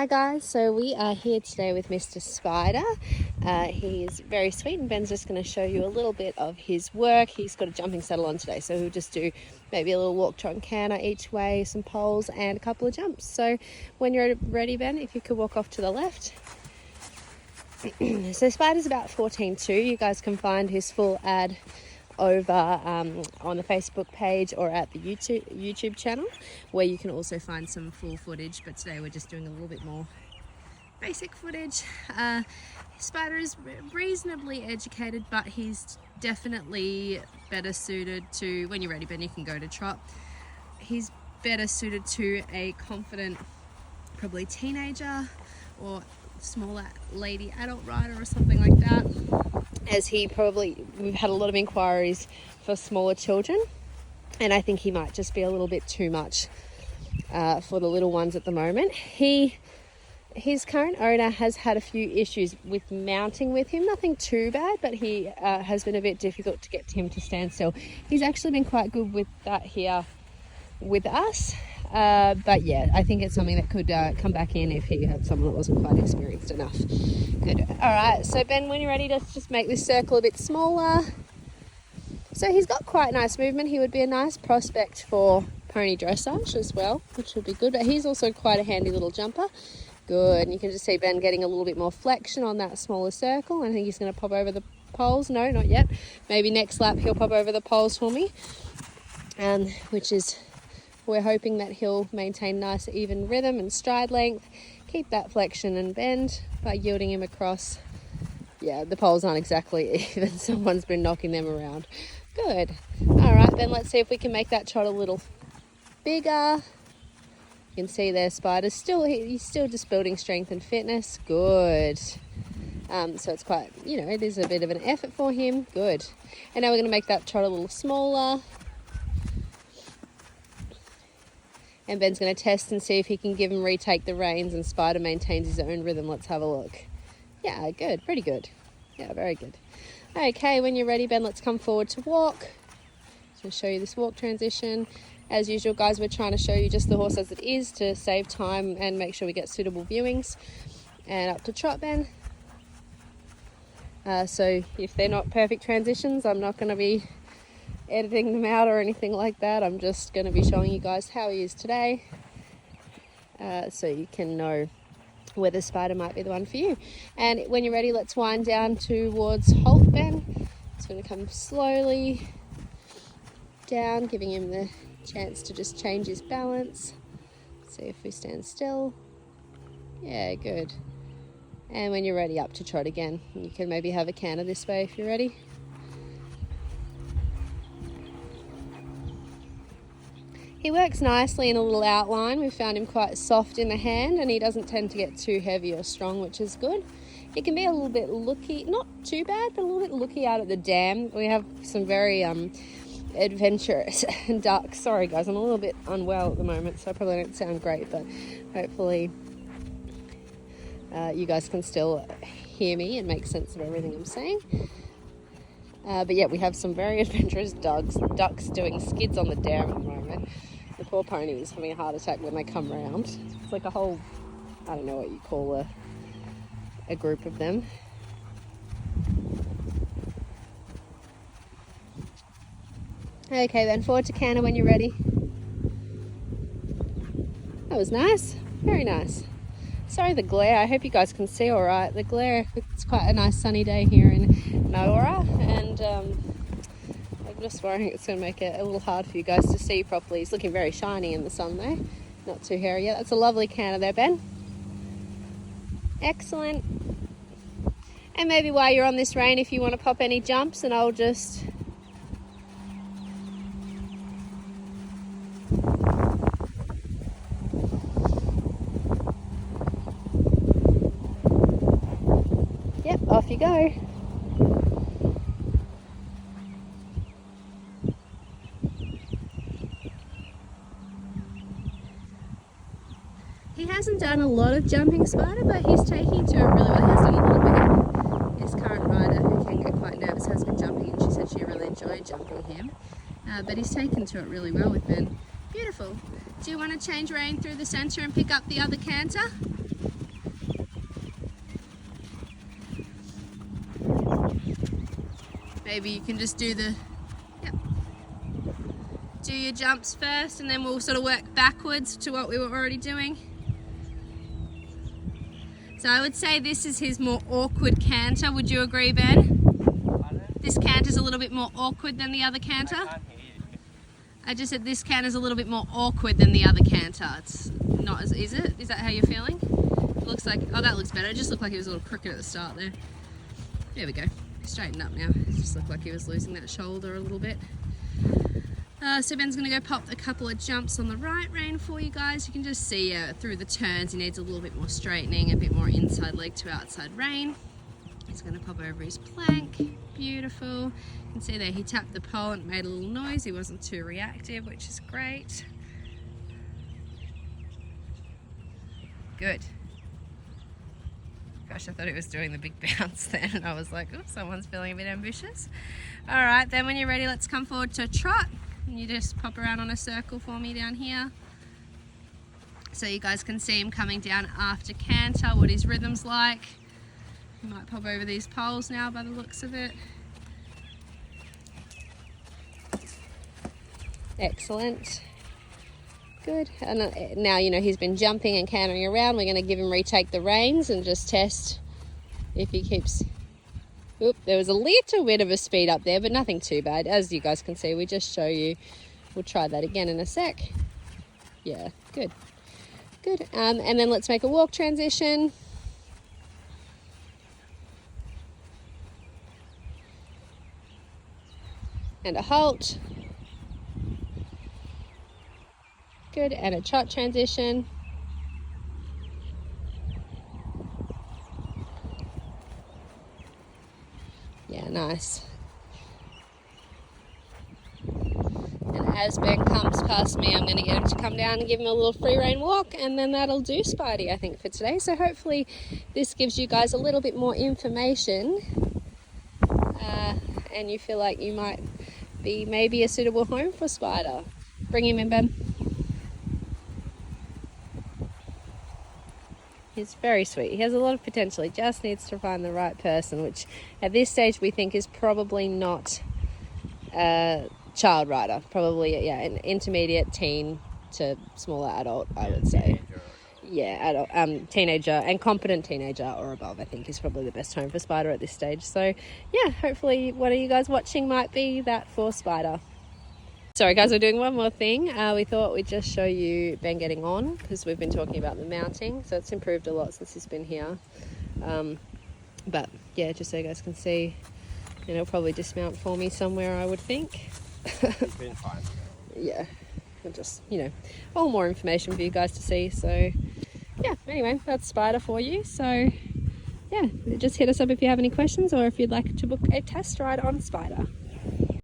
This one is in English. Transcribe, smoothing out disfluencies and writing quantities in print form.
guys, so we are here today with Mr. Spider. He's very sweet and Ben's just going to show you a little bit of his work. He's got a jumping saddle on today, so he'll just do maybe a little walk, trot and canter each way, some poles and a couple of jumps. So when you're ready, Ben, if you could walk off to the left. So Spider's about 14.2. You guys can find his full ad over on the Facebook page or at the YouTube channel, where you can also find some full footage, but today we're just doing a little bit more basic footage. Spider is reasonably educated, but he's definitely better suited to, when you're ready Ben, you can go to trot. He's better suited to a confident, probably teenager or smaller lady adult rider or something like that, as we've had a lot of inquiries for smaller children, and I think he might just be a little bit too much for the little ones at the moment. His current owner has had a few issues with mounting with him, nothing too bad, but he has been a bit difficult to get him to stand still. He's actually been quite good with that here with us. But yeah, I think it's something that could come back in if he had someone that wasn't quite experienced enough. Good. All right, so Ben, when you're ready, let's just make this circle a bit smaller. So he's got quite nice movement. He would be a nice prospect for pony dressage as well, which would be good, but he's also quite a handy little jumper. Good. And you can just see Ben getting a little bit more flexion on that smaller circle. I think he's going to pop over the poles. No, not yet. Maybe next lap he'll pop over the poles for me, which is... We're hoping that he'll maintain nice even rhythm and stride length, keep that flexion and bend by yielding him across. Yeah, the poles aren't exactly even. Someone's been knocking them around. Good. All right, then let's see if we can make that trot a little bigger. You can see there Spider's he's still just building strength and fitness. Good. So it's quite, it is a bit of an effort for him. Good. And now we're going to make that trot a little smaller. And Ben's going to test and see if he can give him retake the reins and Spider maintains his own rhythm. Let's have a look. Yeah, good. Pretty good. Yeah, very good. Okay, when you're ready, Ben, let's come forward to walk. Just going to show you this walk transition. As usual, guys, we're trying to show you just the horse as it is to save time and make sure we get suitable viewings. And up to trot, Ben. So if they're not perfect transitions, I'm not going to be editing them out or anything like that. I'm just going to be showing you guys how he is today, so you can know whether Spider might be the one for you. And when you're ready, let's wind down towards halt, Ben. It's going to come slowly down, giving him the chance to just change his balance. See if we stand still. Yeah, good. And when you're ready, up to trot again. You can maybe have a canter this way if you're ready. He works nicely in a little outline. We found him quite soft in the hand, and he doesn't tend to get too heavy or strong, which is good. He can be a little bit looky, not too bad, but a little bit looky out at the dam. We have some very adventurous ducks. Sorry guys, I'm a little bit unwell at the moment, so I probably don't sound great, but hopefully you guys can still hear me and make sense of everything I'm saying. But yeah, we have some very adventurous ducks doing skids on the dam at the moment. The poor pony is having a heart attack when they come round. It's like a whole, I don't know what you call a group of them. Okay then, forward to canter when you're ready. That was nice, very nice. Sorry the glare, I hope you guys can see all right. The glare, it's quite a nice sunny day here in Nowra, and I'm just worrying it's going to make it a little hard for you guys to see properly. He's looking very shiny in the sun though, not too hairy yet. That's a lovely canter there, Ben. Excellent. And maybe while you're on this rein, if you want to pop any jumps, and I'll just... Yep, off you go. He hasn't done a lot of jumping, Spider, but he's taking to it really well. He has done a little bit. His current rider, who can get quite nervous, has been jumping, and she said she really enjoyed jumping him. But he's taken to it really well with Ben. Beautiful. Do you want to change rein through the centre and pick up the other canter? maybe you can just do the, do your jumps first, and then we'll sort of work backwards to what we were already doing. So I would say this is his more awkward canter. Would you agree, Ben? This canter's a little bit more awkward than the other canter. I just said this canter's a little bit more awkward than the other canter. It's not as, is it? Is that how you're feeling? It looks like, oh, that looks better. It just looked like he was a little crooked at the start there. There we go. Straightened up now. It just looked like he was losing that shoulder a little bit. So Ben's going to go pop a couple of jumps on the right rein for you guys. You can just see through the turns he needs a little bit more straightening, a bit more inside leg to outside rein. He's going to pop over his plank. Beautiful. You can see there he tapped the pole and made a little noise. He wasn't too reactive, which is great. Good. Gosh, I thought he was doing the big bounce then, and I was like, oh, someone's feeling a bit ambitious. All right, then when you're ready, let's come forward to a trot. You just pop around on a circle for me down here. So you guys can see him coming down after canter, what his rhythm's like. You might pop over these poles now by the looks of it. Excellent. Good. And now, you know, he's been jumping and cantering around. We're going to give him retake the reins and just test if he keeps... Oop, there was a little bit of a speed up there, but nothing too bad. As you guys can see, we just show you. We'll try that again in a sec. Yeah, good. Good. And then let's make a walk transition. And a halt. Good. And a trot transition. Yeah, nice. And as Ben comes past me, I'm going to get him to come down and give him a little free rein walk, and then that'll do Spidey, I think, for today. So hopefully this gives you guys a little bit more information, and you feel like you might be maybe a suitable home for Spider. Bring him in, Ben. He's very sweet. He has a lot of potential. He just needs to find the right person, which at this stage we think is probably not a child rider. Probably, yeah, an intermediate teen to smaller adult, I would say. Yeah, adult, teenager and competent teenager or above, I think, is probably the best home for Spider at this stage. So, yeah, hopefully one of you guys watching might be that for Spider. Sorry guys, we're doing one more thing. We thought we'd just show you Ben getting on, because we've been talking about the mounting, so it's improved a lot since he's been here. But yeah, just so you guys can see, and he'll probably dismount for me somewhere, I would think. He's been fine. Yeah, and just, you know, all more information for you guys to see. So yeah, anyway, that's Spider for you. So yeah, just hit us up if you have any questions, or if you'd like to book a test ride on Spider.